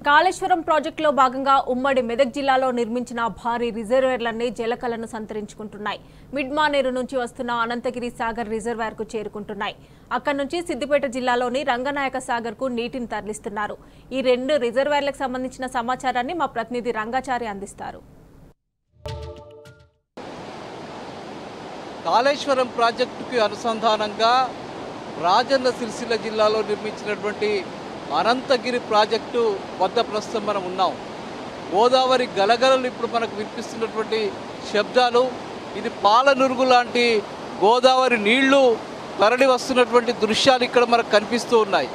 కాళేశ్వరం ప్రాజెక్టులో భాగంగా ఉమ్మడి మెదక్ జిల్లాలో నిర్మించిన భారీ రిజర్వాయర్లన్నీ జలకళను సంతరించుకుంటున్నాయి. మిడ్మానేరు నుంచి వస్తున్న అనంతగిరి సాగర్ రిజర్వాయర్కు చేరుకుంటున్నాయి. అక్కడి నుంచి సిద్దిపేట జిల్లాలోని రంగనాయక సాగర్కు నీటిని తరలిస్తున్నారు. ఈ రెండు రిజర్వాయర్లకు సంబంధించిన సమాచారాన్ని మా ప్రతినిధి రంగాచారి అందిస్తారు. కాళేశ్వరం ప్రాజెక్టుకి అనుసంధానంగా రాజన్న సిరిసిల్ల జిల్లాలో నిర్మించినటువంటి అనంతగిరి ప్రాజెక్టు వద్ద ప్రస్తుతం మనం ఉన్నాం. గోదావరి గలగలలు ఇప్పుడు మనకు వినిపిస్తున్నటువంటి శబ్దాలు, ఇది పాలనురుగు లాంటి గోదావరి నీళ్లు తరలి వస్తున్నటువంటి దృశ్యాలు ఇక్కడ మనకు కనిపిస్తూ ఉన్నాయి.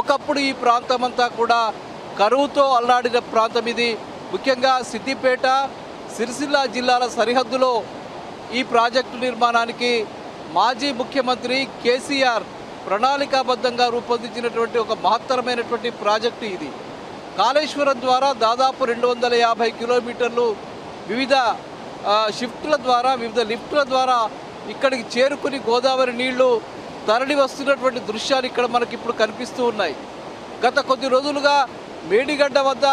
ఒకప్పుడు ఈ ప్రాంతం అంతా కూడా కరువుతో అల్లాడిన ప్రాంతం ఇది. ముఖ్యంగా సిద్దిపేట, సిరిసిల్ల జిల్లాల సరిహద్దులో ఈ ప్రాజెక్టు నిర్మాణానికి మాజీ ముఖ్యమంత్రి కేసీఆర్ ప్రణాళికాబద్ధంగా రూపొందించినటువంటి ఒక మహత్తరమైనటువంటి ప్రాజెక్టు ఇది. కాళేశ్వరం ద్వారా దాదాపు 250 కిలోమీటర్లు వివిధ షిఫ్ట్ల ద్వారా, వివిధ లిఫ్ట్ల ద్వారా ఇక్కడికి చేరుకుని గోదావరి నీళ్లు తరలి వస్తున్నటువంటి దృశ్యాలు ఇక్కడ మనకి ఇప్పుడు కనిపిస్తూ ఉన్నాయి. గత కొద్ది రోజులుగా మేడిగడ్డ వద్ద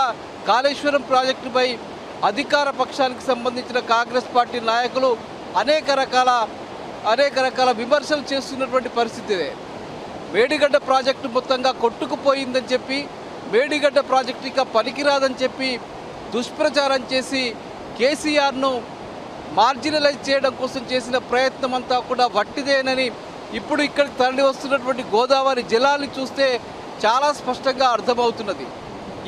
కాళేశ్వరం ప్రాజెక్టుపై అధికార పక్షానికి సంబంధించిన కాంగ్రెస్ పార్టీ నాయకులు అనేక రకాల విమర్శలు చేస్తున్నటువంటి పరిస్థితి ఇదే. మేడిగడ్డ ప్రాజెక్టు మొత్తంగా కొట్టుకుపోయిందని చెప్పి, మేడిగడ్డ ప్రాజెక్టు ఇక పనికిరాదని చెప్పి దుష్ప్రచారం చేసి కేసీఆర్ను మార్జినలైజ్ చేయడం కోసం చేసిన ప్రయత్నం అంతా కూడా వట్టిదేనని ఇప్పుడు ఇక్కడికి తరలి వస్తున్నటువంటి గోదావరి జలాన్ని చూస్తే చాలా స్పష్టంగా అర్థమవుతున్నది.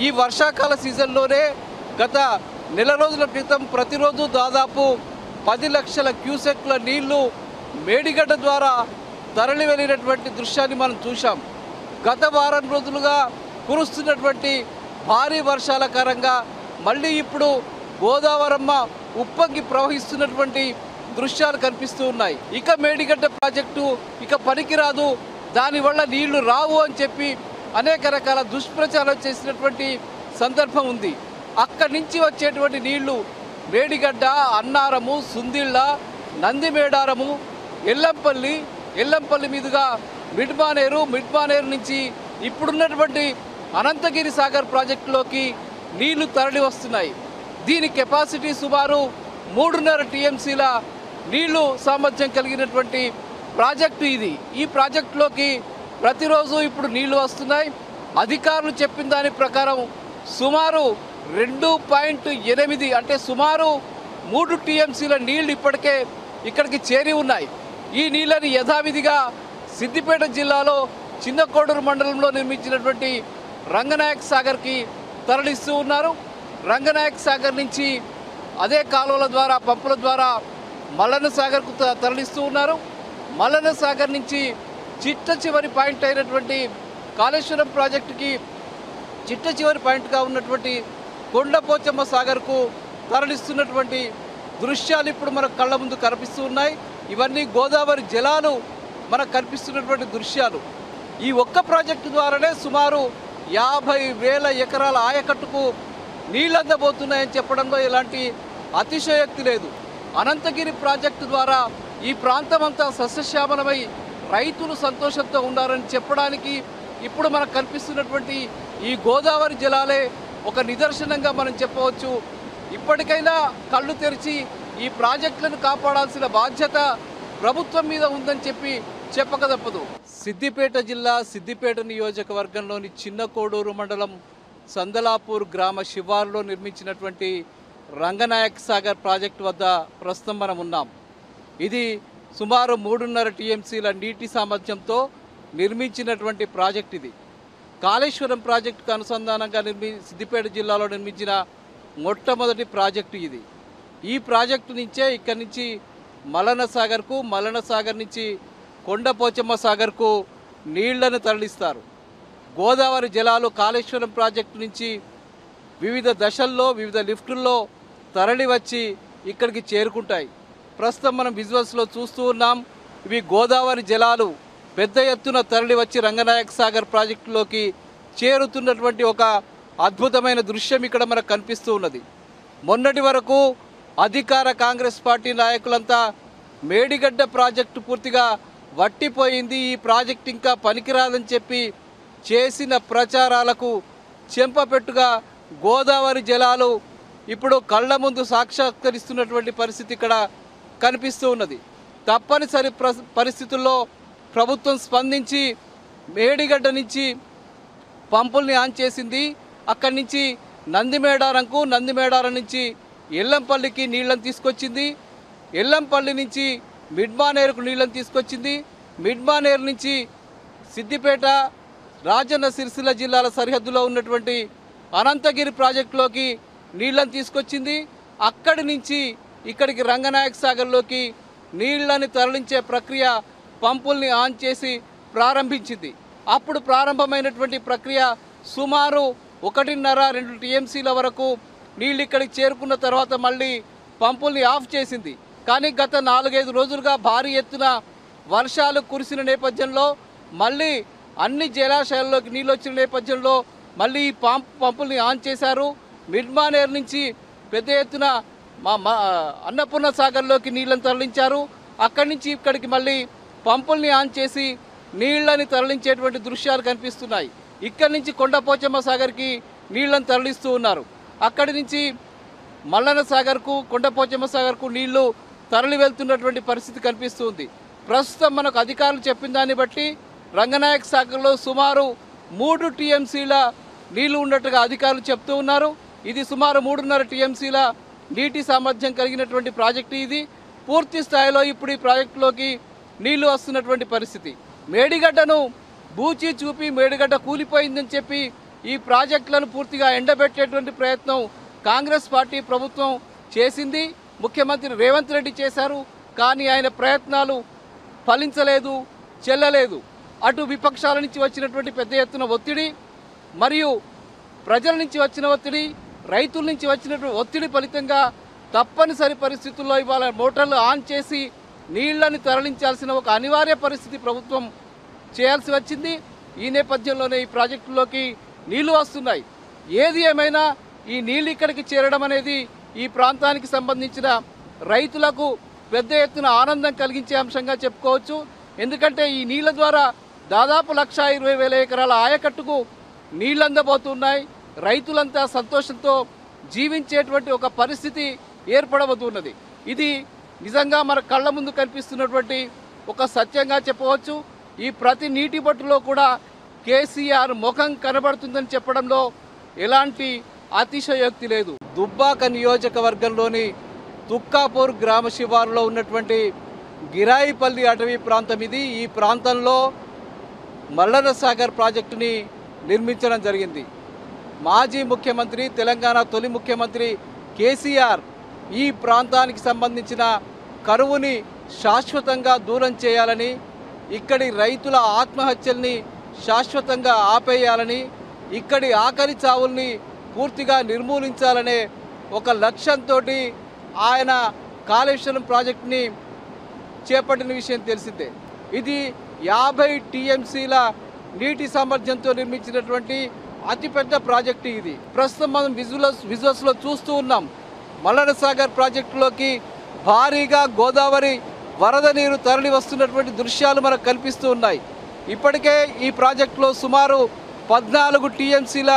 ఈ వర్షాకాల సీజన్లోనే గత నెల రోజుల క్రితం ప్రతిరోజు దాదాపు 10 లక్షల క్యూసెక్ల నీళ్లు మేడిగడ్డ ద్వారా తరలి వెళ్ళినటువంటి దృశ్యాన్ని మనం చూసాం. గత వారం రోజులుగా కురుస్తున్నటువంటి భారీ వర్షాల కారణంగా మళ్ళీ ఇప్పుడు గోదావరమ్మ ఉప్పొంగి ప్రవహిస్తున్నటువంటి దృశ్యాలు కనిపిస్తూ ఉన్నాయి. ఇక మేడిగడ్డ ప్రాజెక్టు ఇక పనికిరాదు, దానివల్ల నీళ్లు రావు అని చెప్పి అనేక రకాల దుష్ప్రచారం చేసినటువంటి సందర్భం ఉంది. అక్కడి నుంచి వచ్చేటువంటి నీళ్లు మేడిగడ్డ, అన్నారము, సుందిళ్ళ, నందిమేడారము, ఎల్లంపల్లి మీదుగా మిడ్మానేరు నుంచి ఇప్పుడున్నటువంటి అనంతగిరి సాగర్ ప్రాజెక్టులోకి నీళ్లు తరలి వస్తున్నాయి. దీని కెపాసిటీ సుమారు 3.5 టీఎంసీల నీళ్లు సామర్థ్యం కలిగినటువంటి ప్రాజెక్టు ఇది. ఈ ప్రాజెక్టులోకి ప్రతిరోజు ఇప్పుడు నీళ్లు వస్తున్నాయి. అధికారులు చెప్పిన దాని ప్రకారం సుమారు 2.8 అంటే సుమారు 3 టీఎంసీల నీళ్లు ఇప్పటికే ఇక్కడికి చేరి ఉన్నాయి. ఈ నీళ్ళని యథావిధిగా సిద్దిపేట జిల్లాలో చిన్నకోడూరు మండలంలో నిర్మించినటువంటి రంగనాయక సాగర్కి తరలిస్తూ ఉన్నారు. రంగనాయక సాగర్ నుంచి అదే కాలువల ద్వారా, పంపుల ద్వారా మల్లన్న సాగర్కు తరలిస్తూ ఉన్నారు. మల్లన్న సాగర్ నుంచి చిట్ట చివరి పాయింట్ అయినటువంటి కాళేశ్వరం ప్రాజెక్టుకి చిట్ట చివరి పాయింట్గా ఉన్నటువంటి కొండపోచమ్మ సాగర్కు తరలిస్తున్నటువంటి దృశ్యాలు ఇప్పుడు మన కళ్ళ ముందు కనిపిస్తూ ఉన్నాయి. ఇవన్నీ గోదావరి జలాలు మనకు కనిపిస్తున్నటువంటి దృశ్యాలు. ఈ ఒక్క ప్రాజెక్టు ద్వారానే సుమారు 50,000 ఎకరాల ఆయకట్టుకు నీళ్ళు అందబోతున్నాయని చెప్పడంలో ఎలాంటి అతిశయోక్తి లేదు. అనంతగిరి ప్రాజెక్టు ద్వారా ఈ ప్రాంతం అంతా సస్యశ్యామలమై రైతులు సంతోషంతో ఉన్నారని చెప్పడానికి ఇప్పుడు మనకు కనిపిస్తున్నటువంటి ఈ గోదావరి జలాలే ఒక నిదర్శనంగా మనం చెప్పవచ్చు. ఇప్పటికైనా కళ్ళు తెరిచి ఈ ప్రాజెక్టులను కాపాడాల్సిన బాధ్యత ప్రభుత్వం మీద ఉందని చెప్పక తప్పదు. సిద్దిపేట జిల్లా సిద్దిపేట నియోజకవర్గంలోని చిన్నకోడూరు మండలం సందలాపూర్ గ్రామ శివారులో నిర్మించినటువంటి రంగనాయక సాగర్ ప్రాజెక్టు వద్ద ప్రస్తుతం మనం ఉన్నాం. ఇది సుమారు 3.5 టీఎంసీల నీటి సామర్థ్యంతో నిర్మించినటువంటి ప్రాజెక్ట్. ఇది కాళేశ్వరం ప్రాజెక్టుకు అనుసంధానంగా సిద్దిపేట జిల్లాలో నిర్మించిన మొట్టమొదటి ప్రాజెక్టు ఇది. ఈ ప్రాజెక్టు నుంచే ఇక్కడి నుంచి మల్లన్న సాగర్ నుంచి కొండపోచమ్మ సాగర్కు నీళ్లను తరలిస్తారు. గోదావరి జలాలు కాళేశ్వరం ప్రాజెక్టు నుంచి వివిధ దశల్లో, వివిధ లిఫ్టుల్లో తరలి వచ్చి ఇక్కడికి చేరుకుంటాయి. ప్రస్తుతం మనం విజువల్స్లో చూస్తూ ఉన్నాం. ఇవి గోదావరి జలాలు పెద్ద ఎత్తున తరలి వచ్చి రంగనాయక సాగర్ ప్రాజెక్టులోకి చేరుతున్నటువంటి ఒక అద్భుతమైన దృశ్యం ఇక్కడ మనకు కనిపిస్తూ ఉన్నది. మొన్నటి వరకు అధికార కాంగ్రెస్ పార్టీ నాయకులంతా మేడిగడ్డ ప్రాజెక్టు పూర్తిగా వట్టిపోయింది, ఈ ప్రాజెక్ట్ ఇంకా పనికిరాదని చెప్పి చేసిన ప్రచారాలకు చెంపపెట్టుగా గోదావరి జలాలు ఇప్పుడు కళ్ళ ముందు సాక్షాత్కరిస్తున్నటువంటి పరిస్థితి ఇక్కడ కనిపిస్తూ ఉన్నది. తప్పనిసరి పరిస్థితుల్లో ప్రభుత్వం స్పందించి మేడిగడ్డ నుంచి పంపుల్ని ఆన్ చేసింది. అక్కడి నుంచి నందిమేడారం నుంచి ఎల్లంపల్లికి నీళ్లను తీసుకొచ్చింది. ఎల్లంపల్లి నుంచి మిడ్మానేరుకు నీళ్లను తీసుకొచ్చింది. మిడ్మానేరు నుంచి సిద్దిపేట రాజన్న సిరిసిల్ల జిల్లాల సరిహద్దులో ఉన్నటువంటి అనంతగిరి ప్రాజెక్టులోకి నీళ్లను తీసుకొచ్చింది. అక్కడి నుంచి ఇక్కడికి రంగనాయక సాగర్లోకి నీళ్లని తరలించే ప్రక్రియ పంపుల్ని ఆన్ చేసి ప్రారంభించింది. అప్పుడు ప్రారంభమైనటువంటి ప్రక్రియ సుమారు 1.5-2 టీఎంసీల వరకు నీళ్ళు ఇక్కడికి చేరుకున్న తర్వాత మళ్ళీ పంపుల్ని ఆఫ్ చేసింది. కానీ గత 4-5 రోజులుగా భారీ ఎత్తున వర్షాలు కురిసిన నేపథ్యంలో మళ్ళీ అన్ని జలాశయాల్లోకి నీళ్ళు వచ్చిన నేపథ్యంలో మళ్ళీ ఈ పంపుల్ని ఆన్ చేశారు. మిడ్మానేర్ నుంచి పెద్ద ఎత్తున అన్నపూర్ణ సాగర్లోకి నీళ్లను తరలించారు. అక్కడి నుంచి ఇక్కడికి మళ్ళీ పంపుల్ని ఆన్ చేసి నీళ్లని తరలించేటువంటి దృశ్యాలు కనిపిస్తున్నాయి. ఇక్కడి నుంచి కొండపోచమ్మ సాగర్కి నీళ్లను తరలిస్తూ ఉన్నారు. అక్కడి నుంచి మల్లన్న సాగర్కు కొండపోచమ్మ సాగర్కు నీళ్లు తరలి వెళ్తున్నటువంటి పరిస్థితి కనిపిస్తుంది. ప్రస్తుతం మనకు అధికారులు చెప్పిన దాన్ని బట్టి రంగనాయక సాగర్లో సుమారు 3 టీఎంసీల నీళ్లు ఉన్నట్టుగా అధికారులు చెప్తూ ఉన్నారు. ఇది సుమారు 3.5 టీఎంసీల నీటి సామర్థ్యం కలిగినటువంటి ప్రాజెక్టు. ఇది పూర్తి స్థాయిలో ఇప్పుడు ఈ ప్రాజెక్టులోకి నీళ్లు వస్తున్నటువంటి పరిస్థితి. మేడిగడ్డను బూచి చూపి మేడిగడ్డ కూలిపోయిందని చెప్పి ఈ ప్రాజెక్టులను పూర్తిగా ఎండబెట్టేటువంటి ప్రయత్నం కాంగ్రెస్ పార్టీ ప్రభుత్వం చేసింది. ముఖ్యమంత్రి రేవంత్ రెడ్డి చేశారు. కానీ ఆయన ప్రయత్నాలు ఫలించలేదు, చెల్లలేదు. అటు విపక్షాల నుంచి వచ్చినటువంటి పెద్ద ఎత్తున ఒత్తిడి మరియు ప్రజల నుంచి వచ్చిన ఒత్తిడి, రైతుల నుంచి వచ్చినటువంటి ఒత్తిడి ఫలితంగా తప్పనిసరి పరిస్థితుల్లో ఇవాళ మోటార్లు ఆన్ చేసి నీళ్లను తరలించాల్సిన ఒక అనివార్య పరిస్థితి ప్రభుత్వం చేయాల్సి వచ్చింది. ఈ నేపథ్యంలోనే ఈ ప్రాజెక్టులోకి నీళ్లు వస్తున్నాయి. ఏది ఏమైనా ఈ నీళ్లు ఇక్కడికి చేరడం అనేది ఈ ప్రాంతానికి సంబంధించిన రైతులకు పెద్ద ఎత్తున ఆనందం కలిగించే అంశంగా చెప్పుకోవచ్చు. ఎందుకంటే ఈ నీళ్ల ద్వారా దాదాపు 1,20,000 ఎకరాల ఆయకట్టుకు నీళ్లు అందబోతున్నాయి. రైతులంతా సంతోషంతో జీవించేటువంటి ఒక పరిస్థితి ఏర్పడబోతున్నది. ఇది నిజంగా మన కళ్ళ ముందు కనిపిస్తున్నటువంటి ఒక సత్యంగా చెప్పవచ్చు. ఈ ప్రతి నీటి బొట్టులో కూడా కేసీఆర్ ముఖం కనబడుతుందని చెప్పడంలో ఎలాంటి అతిశయోక్తి లేదు. దుబ్బాక నియోజకవర్గంలోని తుక్కాపూర్ గ్రామ శివారులో ఉన్నటువంటి గిరాయిపల్లి అటవీ ప్రాంతం ఇది. ఈ ప్రాంతంలో మల్లన్న సాగర్ ప్రాజెక్టుని నిర్మించడం జరిగింది. మాజీ ముఖ్యమంత్రి, తెలంగాణ తొలి ముఖ్యమంత్రి కేసీఆర్ ఈ ప్రాంతానికి సంబంధించిన కరువుని శాశ్వతంగా దూరం చేయాలని, ఇక్కడి రైతుల ఆత్మహత్యల్ని శాశ్వతంగా ఆపేయాలని, ఇక్కడి ఆకలి చావుల్ని పూర్తిగా నిర్మూలించాలనే ఒక లక్ష్యంతో ఆయన కాళేశ్వరం ప్రాజెక్టుని చేపట్టిన విషయం తెలిసిందే. ఇది 50 టీఎంసీల నీటి సామర్థ్యంతో నిర్మించినటువంటి అతిపెద్ద ప్రాజెక్టు ఇది. ప్రస్తుతం మనం విజువల్స్లో చూస్తూ ఉన్నాం. మల్లన్న సాగర్ ప్రాజెక్టులోకి భారీగా గోదావరి వరద నీరు తరలి వస్తున్నటువంటి దృశ్యాలు మనకు కనిపిస్తూ ఉన్నాయి. ఇప్పటికే ఈ ప్రాజెక్టులో సుమారు 14 టీఎంసీల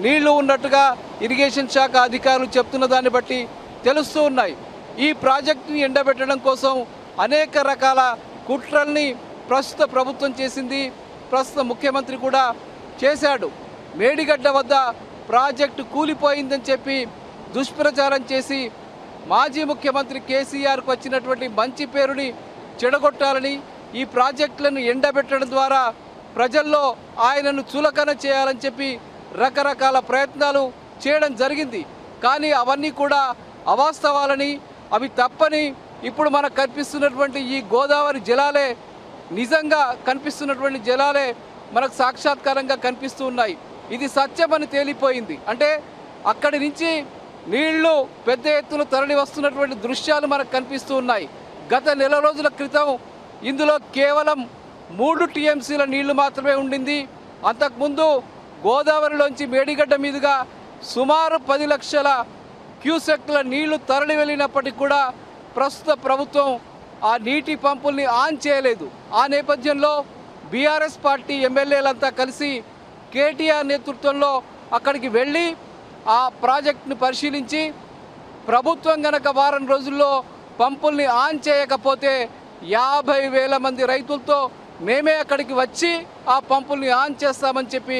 నీళ్లు ఉన్నట్టుగా ఇరిగేషన్ శాఖ అధికారులు చెప్తున్న దాన్ని బట్టి తెలుస్తూ ఉన్నాయి. ఈ ప్రాజెక్టుని ఎండబెట్టడం కోసం అనేక రకాల కుట్రల్ని ప్రస్తుత ప్రభుత్వం చేసింది. ప్రస్తుత ముఖ్యమంత్రి కూడా చేశాడు. మేడిగడ్డ వద్ద ప్రాజెక్టు కూలిపోయిందని చెప్పి దుష్ప్రచారం చేసి మాజీ ముఖ్యమంత్రి కేసీఆర్కు వచ్చినటువంటి మంచి పేరుని చెడగొట్టాలని, ఈ ప్రాజెక్టులను ఎండబెట్టడం ద్వారా ప్రజల్లో ఆయనను చులకన చేయాలని చెప్పి రకరకాల ప్రయత్నాలు చేయడం జరిగింది. కానీ అవన్నీ కూడా అవాస్తవాలని, అవి తప్పని ఇప్పుడు మనకు కనిపిస్తున్నటువంటి ఈ గోదావరి జలాలే, నిజంగా కనిపిస్తున్నటువంటి జలాలే మనకు సాక్షాత్కారంగా కనిపిస్తూ ఉన్నాయి. ఇది సత్యమని తేలిపోయింది. అంటే అక్కడి నుంచి నీళ్లు పెద్ద ఎత్తున తరలి వస్తున్నటువంటి దృశ్యాలు మనకు కనిపిస్తూ ఉన్నాయి. గత నెల రోజుల క్రితం ఇందులో కేవలం 3 టీఎంసీల నీళ్లు మాత్రమే ఉండింది. అంతకుముందు గోదావరిలోంచి మేడిగడ్డ మీదుగా సుమారు 10 లక్షల క్యూసెక్ల నీళ్లు తరలి వెళ్ళినప్పటికీ కూడా ప్రస్తుత ప్రభుత్వం ఆ నీటి పంపుల్ని ఆన్ చేయలేదు. ఆ నేపథ్యంలో బీఆర్ఎస్ పార్టీ ఎమ్మెల్యేలంతా కలిసి కేటీఆర్ నేతృత్వంలో అక్కడికి వెళ్ళి ఆ ప్రాజెక్టును పరిశీలించి ప్రభుత్వం గనక వారం రోజుల్లో పంపుల్ని ఆన్ చేయకపోతే 50,000 మంది రైతులతో మేమే అక్కడికి వచ్చి ఆ పంపుల్ని ఆన్ చేస్తామని చెప్పి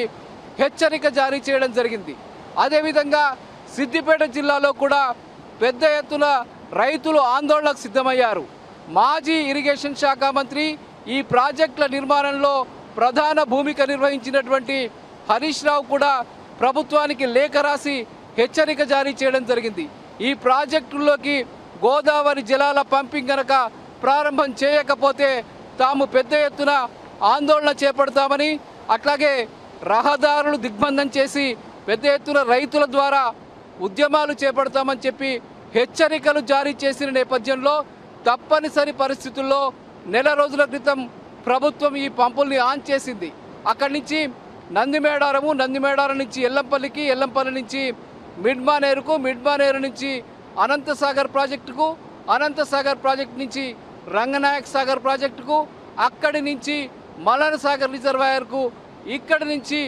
హెచ్చరిక జారీ చేయడం జరిగింది. అదేవిధంగా సిద్దిపేట జిల్లాలో కూడా పెద్ద ఎత్తున రైతులు ఆందోళనకు సిద్ధమయ్యారు. మాజీ ఇరిగేషన్ శాఖ మంత్రి ఈ ప్రాజెక్టుల నిర్మాణంలో ప్రధాన భూమిక నిర్వహించినటువంటి హరీష్ రావు కూడా ప్రభుత్వానికి లేఖ రాసి హెచ్చరిక జారీ చేయడం జరిగింది. ఈ ప్రాజెక్టుల్లోకి గోదావరి జలాల పంపింగ్ గనక ప్రారంభం చేయకపోతే తాము పెద్ద ఎత్తున ఆందోళన చేపడతామని, అట్లాగే రహదారులు దిగ్బంధం చేసి పెద్ద ఎత్తున రైతుల ద్వారా ఉద్యమాలు చేపడతామని చెప్పి హెచ్చరికలు జారీ చేసిన నేపథ్యంలో తప్పనిసరి పరిస్థితుల్లో నెల రోజుల క్రితం ప్రభుత్వం ఈ పంపుల్ని ఆన్ చేసింది. అక్కడి నుంచి నందిమేడారం నుంచి ఎల్లంపల్లికి, ఎల్లంపల్లి నుంచి మిడ్మానేరుకు, మిడ్మానేరు నుంచి అనంతసాగర్ ప్రాజెక్టుకు, అనంతసాగర్ ప్రాజెక్టు నుంచి రంగనాయక్ సాగర్ ప్రాజెక్టుకు, అక్కడి నుంచి మలన సాగర్ రిజర్వాయర్కు, ఇక్కడి నుంచి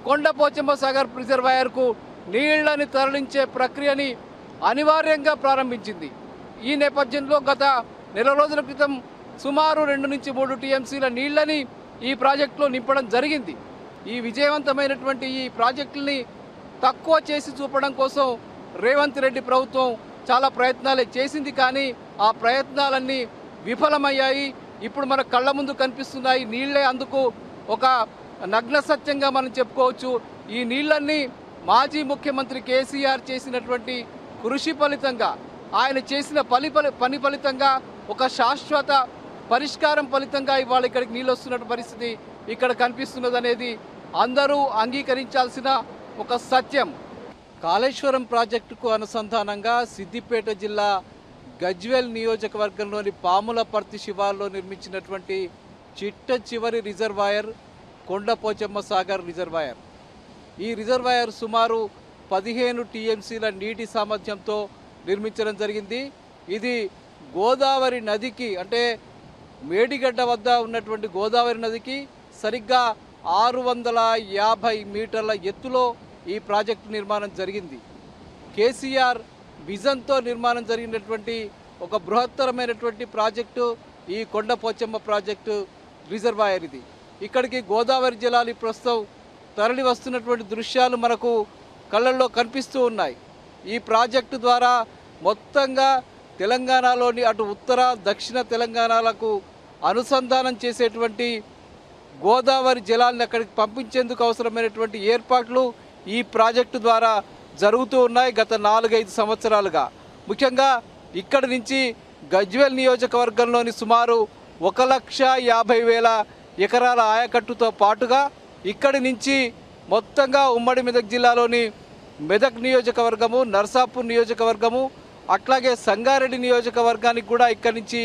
కొండపోచమ్మ సాగర్ రిజర్వాయర్కు నీళ్లని తరలించే ప్రక్రియని అనివార్యంగా ప్రారంభించింది. ఈ నేపథ్యంలో గత నెల రోజుల క్రితం సుమారు 2 నుంచి 3 టీఎంసీల నీళ్లని ఈ ప్రాజెక్టులో నింపడం జరిగింది. ఈ విజయవంతమైనటువంటి ఈ ప్రాజెక్టుల్ని తక్కువ చేసి చూపడం కోసం రేవంత్ రెడ్డి ప్రభుత్వం చాలా ప్రయత్నాలే చేసింది, కానీ ఆ ప్రయత్నాలన్నీ విఫలమయ్యాయి. ఇప్పుడు మన కళ్ళ ముందు కనిపిస్తున్నాయి నీళ్లే అందుకు ఒక నగ్న సత్యంగా మనం చెప్పుకోవచ్చు. ఈ నీళ్లన్నీ మాజీ ముఖ్యమంత్రి కేసీఆర్ చేసినటువంటి కృషి ఫలితంగా, ఆయన చేసిన పని ఫలితంగా, ఒక శాశ్వత పరిష్కారం ఫలితంగా ఇవాళ ఇక్కడికి నీళ్ళు వస్తున్న పరిస్థితి ఇక్కడ కనిపిస్తున్నది అనేది అందరూ అంగీకరించాల్సిన ఒక సత్యం. కాళేశ్వరం ప్రాజెక్టుకు అనుసంధానంగా సిద్దిపేట జిల్లా గజ్వేల్ నియోజకవర్గంలోని పాములపర్తి శివార్లో నిర్మించినటువంటి చిట్ట చివరి రిజర్వాయర్ కొండపోచమ్మ సాగర్ రిజర్వాయర్. ఈ రిజర్వాయర్ సుమారు 15 టీఎంసీల నీటి సామర్థ్యంతో నిర్మించడం జరిగింది. ఇది గోదావరి నదికి, అంటే మేడిగడ్డ వద్ద ఉన్నటువంటి గోదావరి నదికి సరిగ్గా 650 మీటర్ల ఎత్తులో ఈ ప్రాజెక్టు నిర్మాణం జరిగింది. కేసీఆర్ విజన్తో నిర్మాణం జరిగినటువంటి ఒక బృహత్తరమైనటువంటి ప్రాజెక్టు ఈ కొండపోచమ్మ ప్రాజెక్టు రిజర్వాయర్. ఇది ఇక్కడికి గోదావరి జలాలు ప్రస్తుతం తరలి వస్తున్నటువంటి దృశ్యాలు మనకు కళ్ళల్లో కనిపిస్తూ ఉన్నాయి. ఈ ప్రాజెక్టు ద్వారా మొత్తంగా తెలంగాణలోని అటు ఉత్తర దక్షిణ తెలంగాణలకు అనుసంధానం చేసేటువంటి గోదావరి జలాలను అక్కడికి పంపించేందుకు అవసరమైనటువంటి ఏర్పాట్లు ఈ ప్రాజెక్టు ద్వారా జరుగుతూ ఉన్నాయి గత 4-5 సంవత్సరాలుగా. ముఖ్యంగా ఇక్కడి నుంచి గజ్వేల్ నియోజకవర్గంలోని సుమారు 1,50,000 ఎకరాల ఆయకట్టుతో పాటుగా ఇక్కడి నుంచి మొత్తంగా ఉమ్మడి మెదక్ జిల్లాలోని మెదక్ నియోజకవర్గము, నర్సాపూర్ నియోజకవర్గము, అట్లాగే సంగారెడ్డి నియోజకవర్గానికి కూడా ఇక్కడి నుంచి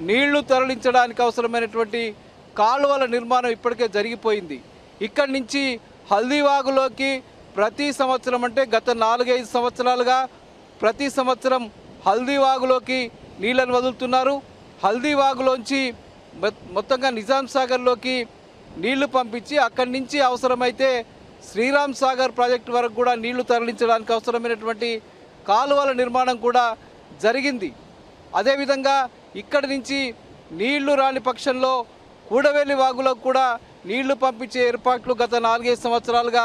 నీళ్లు తరలించడానికి అవసరమైనటువంటి కాలువల నిర్మాణం ఇప్పటికే జరిగిపోయింది. ఇక్కడి నుంచి హల్దీవాగులోకి ప్రతి సంవత్సరం, అంటే గత 4-5 సంవత్సరాలుగా ప్రతి సంవత్సరం హల్దీవాగులోకి నీళ్ళను వదులుతున్నారు. హల్దీవాగులోంచి మొత్తంగా నిజాం సాగర్లోకి నీళ్లు పంపించి అక్కడి నుంచి అవసరమైతే శ్రీరామ్ సాగర్ ప్రాజెక్టు వరకు కూడా నీళ్లు తరలించడానికి అవసరమైనటువంటి కాలువల నిర్మాణం కూడా జరిగింది. అదేవిధంగా ఇక్కడి నుంచి నీళ్లు రాని పక్షంలో కూడవేలి వాగులకు కూడా నీళ్లు పంపించే ఏర్పాట్లు గత 4-5 సంవత్సరాలుగా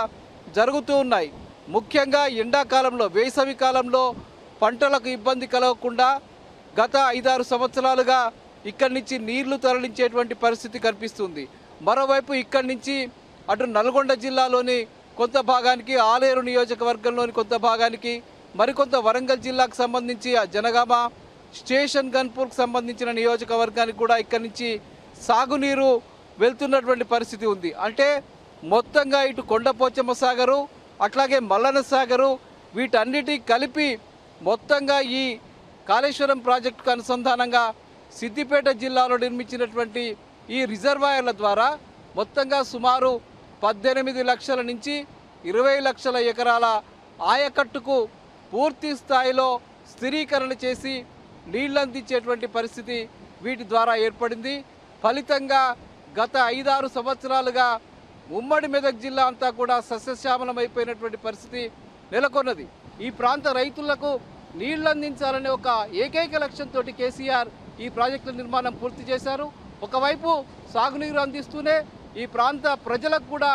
జరుగుతూ ఉన్నాయి. ముఖ్యంగా ఎండాకాలంలో, వేసవి కాలంలో పంటలకు ఇబ్బంది కలగకుండా గత 5-6 సంవత్సరాలుగా ఇక్కడి నుంచి నీళ్లు తరలించేటువంటి పరిస్థితి కనిపిస్తుంది. మరోవైపు ఇక్కడి నుంచి అటు నల్గొండ జిల్లాలోని కొంత భాగానికి, ఆలేరు నియోజకవర్గంలోని కొంత భాగానికి, మరికొంత వరంగల్ జిల్లాకు సంబంధించి జనగామ, స్టేషన్ గన్పూర్కు సంబంధించిన నియోజకవర్గానికి కూడా ఇక్కడి నుంచి సాగునీరు వెళ్తున్నటువంటి పరిస్థితి ఉంది. అంటే మొత్తంగా ఇటు కొండపోచమ్మ సాగరు, అట్లాగే మల్లన సాగరు, వీటన్నిటి కలిపి మొత్తంగా ఈ కాళేశ్వరం ప్రాజెక్టుకు అనుసంధానంగా సిద్దిపేట జిల్లాలో నిర్మించినటువంటి ఈ రిజర్వాయర్ల ద్వారా మొత్తంగా సుమారు 18 లక్షల నుంచి 20 లక్షల ఎకరాల ఆయకట్టుకు పూర్తి స్థాయిలో స్థిరీకరణ చేసి నీళ్లందించేటువంటి పరిస్థితి వీటి ద్వారా ఏర్పడింది. ఫలితంగా గత 5-6 సంవత్సరాలుగా ఉమ్మడి మెదక్ జిల్లా అంతా కూడా సస్యశ్యామలమైపోయినటువంటి పరిస్థితి నెలకొన్నది. ఈ ప్రాంత రైతులకు నీళ్లు అందించాలనే ఒక ఏకైక లక్ష్యంతో కేసీఆర్ ఈ ప్రాజెక్టుల నిర్మాణం పూర్తి చేశారు. ఒకవైపు సాగునీరు అందిస్తూనే ఈ ప్రాంత ప్రజలకు కూడా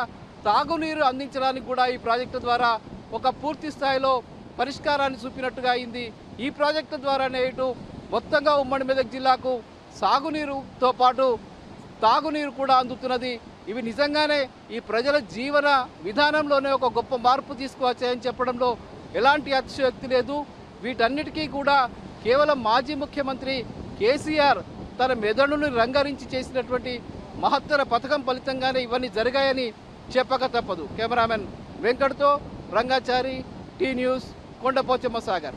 తాగునీరు అందించడానికి కూడా ఈ ప్రాజెక్టు ద్వారా ఒక పూర్తి స్థాయిలో పరిష్కారాన్ని చూపినట్టుగా అయింది. ఈ ప్రాజెక్టు ద్వారానే ఇటు మొత్తంగా ఉమ్మడి మెదక్ జిల్లాకు సాగునీరుతో పాటు తాగునీరు కూడా అందుతున్నది. ఇవి నిజంగానే ఈ ప్రజల జీవన విధానంలోనే ఒక గొప్ప మార్పు తీసుకువచ్చాయని చెప్పడంలో ఎలాంటి అతిశయోక్తి లేదు. వీటన్నిటికీ కూడా కేవలం మాజీ ముఖ్యమంత్రి కేసీఆర్ తన మెదడును రంగరించి చేసినటువంటి మహత్తర పథకం ఫలితంగానే ఇవన్నీ జరిగాయని చెప్పక తప్పదు. కెమెరామెన్ వెంకట్తో రంగాచారి, టీ న్యూస్, కొండపోచమ్మ సాగర్.